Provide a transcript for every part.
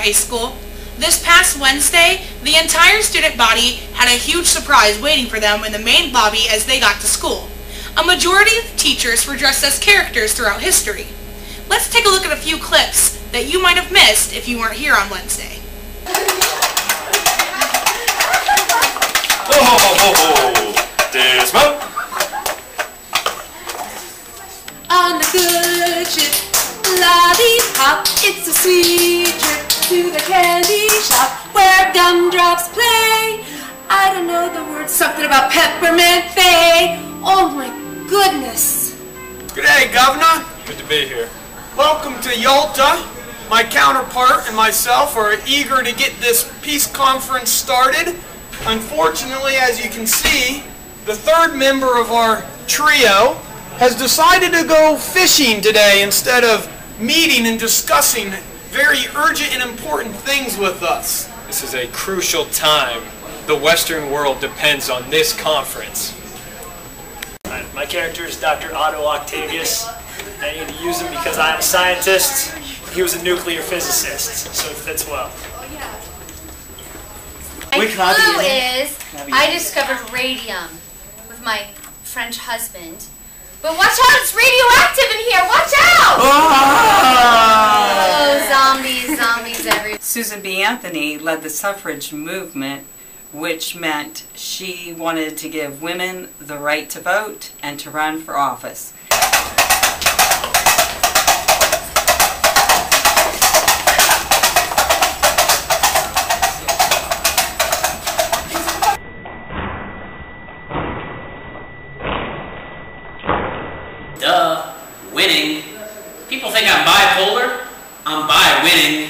High School. This past Wednesday, the entire student body had a huge surprise waiting for them in the main lobby as they got to school. A majority of the teachers were dressed as characters throughout history. Let's take a look at a few clips that you might have missed if you weren't here on Wednesday. Dismount! On the good ship, lollipop, it's a sweet trip to the candy shop where gumdrops play. I don't know the words, something about peppermint fay. Oh my goodness. Good day, Governor. Good to be here. Welcome to Yalta. My counterpart and myself are eager to get this peace conference started. Unfortunately, as you can see, the third member of our trio has decided to go fishing today instead of meeting and discussing very urgent and important things with us. This is a crucial time. The Western world depends on this conference. My character is Dr. Otto Octavius. I need to use him because I'm a scientist. He was a nuclear physicist, so it fits well. My clue is I discovered radium with my French husband. But watch out, it's radioactive in here, watch out! Oh, zombies everywhere. Susan B. Anthony led the suffrage movement, which meant she wanted to give women the right to vote and to run for office. Duh. Winning. People think I'm bipolar. I'm bi-winning.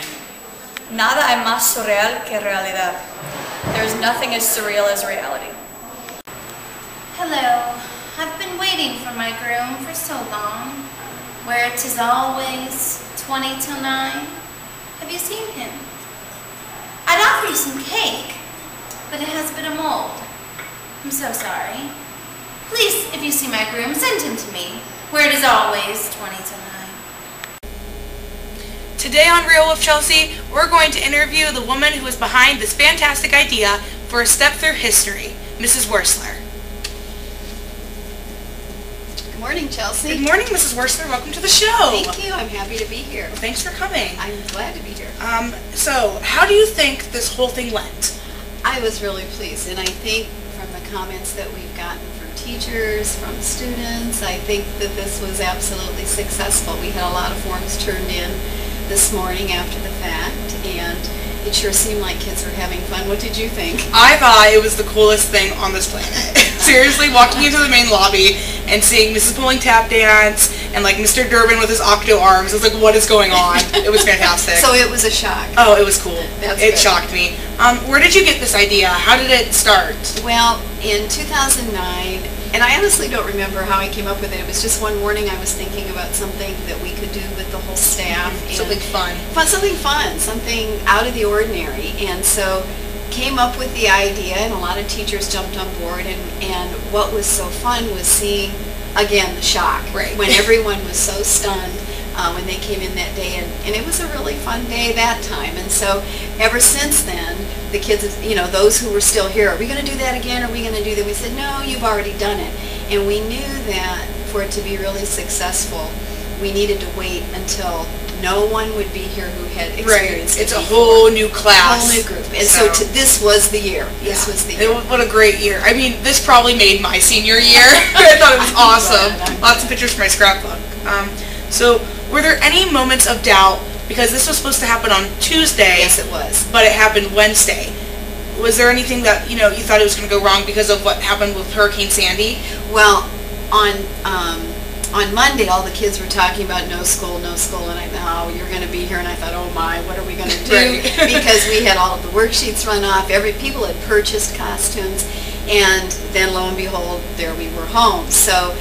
Nada hay más surreal que realidad. There's nothing as surreal as reality. Hello. I've been waiting for my groom for so long. Where it is always 20 till 9. Have you seen him? I'd offer you some cake, but it has a bit of mold. I'm so sorry. Please, if you see my groom, send him to me. Where it is always 20 till 9. Today on Real with Chelsea, we're going to interview the woman who was behind this fantastic idea for a step through history, Mrs. Wursler. Good morning, Chelsea. Good morning, Mrs. Wursler. Welcome to the show. Thank you. I'm happy to be here. Thanks for coming. I'm glad to be here. So, how do you think this whole thing went? I was really pleased, and I think from the comments that we've gotten from teachers, from students, I think that this was absolutely successful. We had a lot of forms turned in this morning after the fact, and it sure seemed like kids were having fun. What did you think? I thought it was the coolest thing on this planet. Seriously, walking into the main lobby and seeing Mrs. Pulling tap dance and like Mr. Durbin with his octo arms. I was like, what is going on? It was fantastic. So it was a shock. Oh, it was cool. That's it good. shocked me. Where did you get this idea? How did it start? Well, in 2009, and I honestly don't remember how I came up with it. It was just one morning I was thinking about something that we could do with the whole staff. Something fun. Something fun, something out of the ordinary. And so came up with the idea, and a lot of teachers jumped on board. And what was so fun was seeing, again, the shock. Right. When everyone was so stunned when they came in that day. And it was a really fun day that time. And so ever since then, the kids, you know, those who were still here, are we going to do that again? Are we going to do that? We said, no, you've already done it. And we knew that for it to be really successful, we needed to wait until no one would be here who had experienced it. It's a whole new class. A whole new group. And so this was the year. This was the year. What a great year. I mean, this probably made my senior year. I thought it was awesome. Lots of pictures for my scrapbook. So, were there any moments of doubt? Because this was supposed to happen on Tuesday. Yes, it was. But it happened Wednesday. Was there anything that, you thought it was going to go wrong because of what happened with Hurricane Sandy? Well, on Monday, all the kids were talking about no school, and I thought, oh, you're going to be here, and I thought, oh my, what are we going to do? Right. Because we had all of the worksheets run off, people had purchased costumes, and then lo and behold, there we were home. So,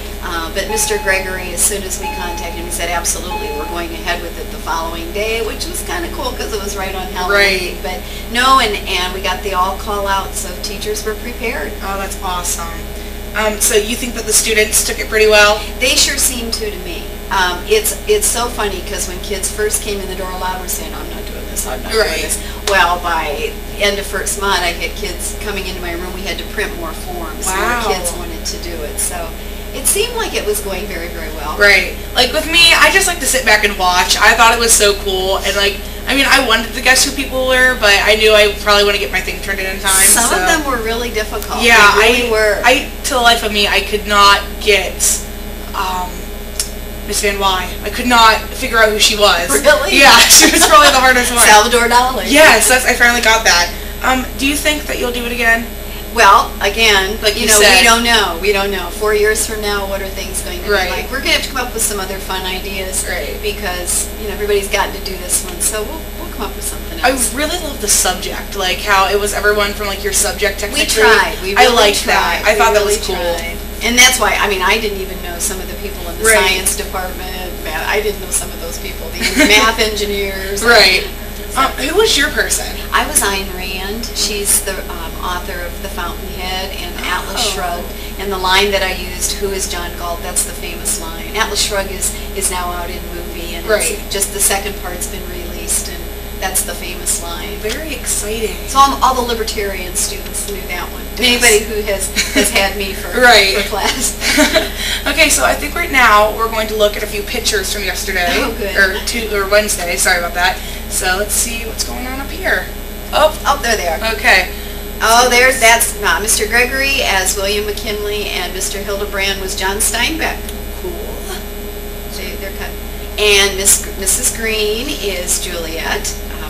but Mr. Gregory, as soon as we contacted him, he said, absolutely, we're going ahead with it the following day, which was kind of cool because it was right on Halloween. Right. But no, and we got the all call out, so teachers were prepared. Oh, that's awesome. So you think that the students took it pretty well? They sure seem to me. It's so funny because when kids first came in the door, a lot were saying, I'm not doing this this, I'm not Right. doing this. Well, by end of first month, I had kids coming into my room. We had to print more forms. Wow. More kids wanted to do it. So it seemed like it was going very, very well. Right. Like with me, I just like to sit back and watch. I thought it was so cool, and like, I mean, I wanted to guess who people were, but I knew I probably wouldn't get my thing turned in time. Some of them were really difficult. Yeah, they really were. To the life of me, I could not get Miss Van Wy. I could not figure out who she was. Really? Yeah, she was probably the hardest one. Salvador Dali. Yes, I finally got that. Do you think that you'll do it again? Well, again, Like you know, said. we don't know. We don't know. 4 years from now, what are things going to be Right. like? We're going to have to come up with some other fun ideas, Right. because everybody's gotten to do this one, so we'll come up with something I else. really love the subject, like how it was everyone from like your subject technically. We tried. We I really liked tried. that. I We thought that really was cool. tried. And that's why, I mean, I didn't even know some of the people in the Right. science department. I didn't know some of those people. The math engineers. Right. Who was your person? I was Ayn Rand. She's the author of The Fountainhead and Atlas Shrugged. And the line that I used, "Who is John Galt?" That's the famous line. Atlas Shrugged is now out in movie, and Right. it's just the second part's been released, and that's the famous line. Very exciting. So all the libertarian students knew that one. And anybody who has had me for, Right. for class. Okay, so I think right now we're going to look at a few pictures from yesterday. Oh, good. Or Wednesday, sorry about that. So let's see what's going on up here. Oh, There they are. okay. Oh, that's Mr. Gregory as William McKinley, and Mr. Hildebrand was John Steinbeck. Cool. They're cut. And Mrs. Green is Juliet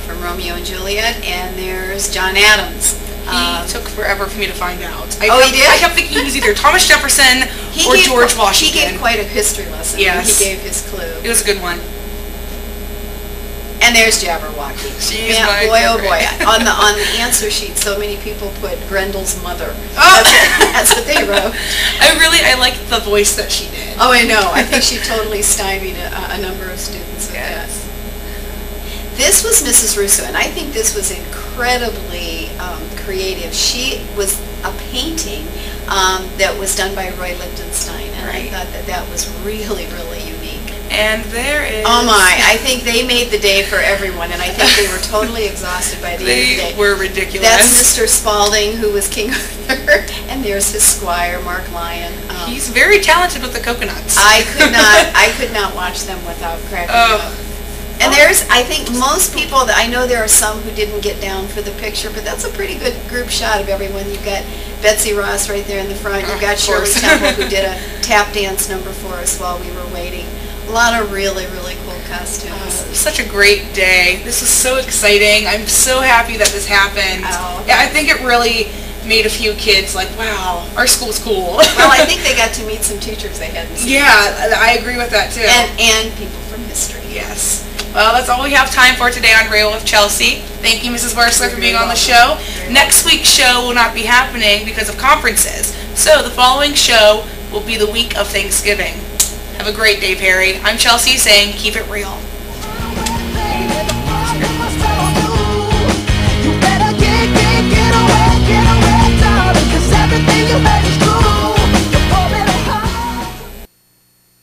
from Romeo and Juliet, and there's John Adams. He took forever for me to find out. He did? I kept thinking he was either Thomas Jefferson or George Washington. He gave quite a history lesson. Yes. When he gave his clue. It was a good one. And there's Jabberwocky. She's Man, my boy, oh favorite. boy. On the answer sheet, so many people put Grendel's mother. Oh. That's what they wrote. I liked the voice that she did. Oh, I know. I think she totally stymied a number of students with that. This was Mrs. Russo, and I think this was incredibly creative. She was a painting that was done by Roy Lichtenstein, and I thought that was really, really unique. And there is... Oh my, I think they made the day for everyone, and I think they were totally exhausted by the end of the day. They were ridiculous. That's Mr. Spalding, who was King Arthur, and there's his squire, Mark Lyon. He's very talented with the coconuts. I could not watch them without cracking up. And I think most people, I know there are some who didn't get down for the picture, but that's a pretty good group shot of everyone. You've got Betsy Ross right there in the front. You've got Shirley Temple, who did a tap dance number for us while we were waiting. A lot of really, really cool costumes. Such a great day. This was so exciting. I'm so happy that this happened. Yeah, I think it really made a few kids like, wow, our school's cool. Well, I think they got to meet some teachers they hadn't seen. Yeah, I agree with that too. And people from history. Yes. Well, that's all we have time for today on Rail with Chelsea. Thank you, Mrs. Barsler, for being on the show. Next week's show will not be happening because of conferences. So the following show will be the week of Thanksgiving. Have a great day, Perry. I'm Chelsea saying keep it real. You better get away, darling, 'cause everything you heard is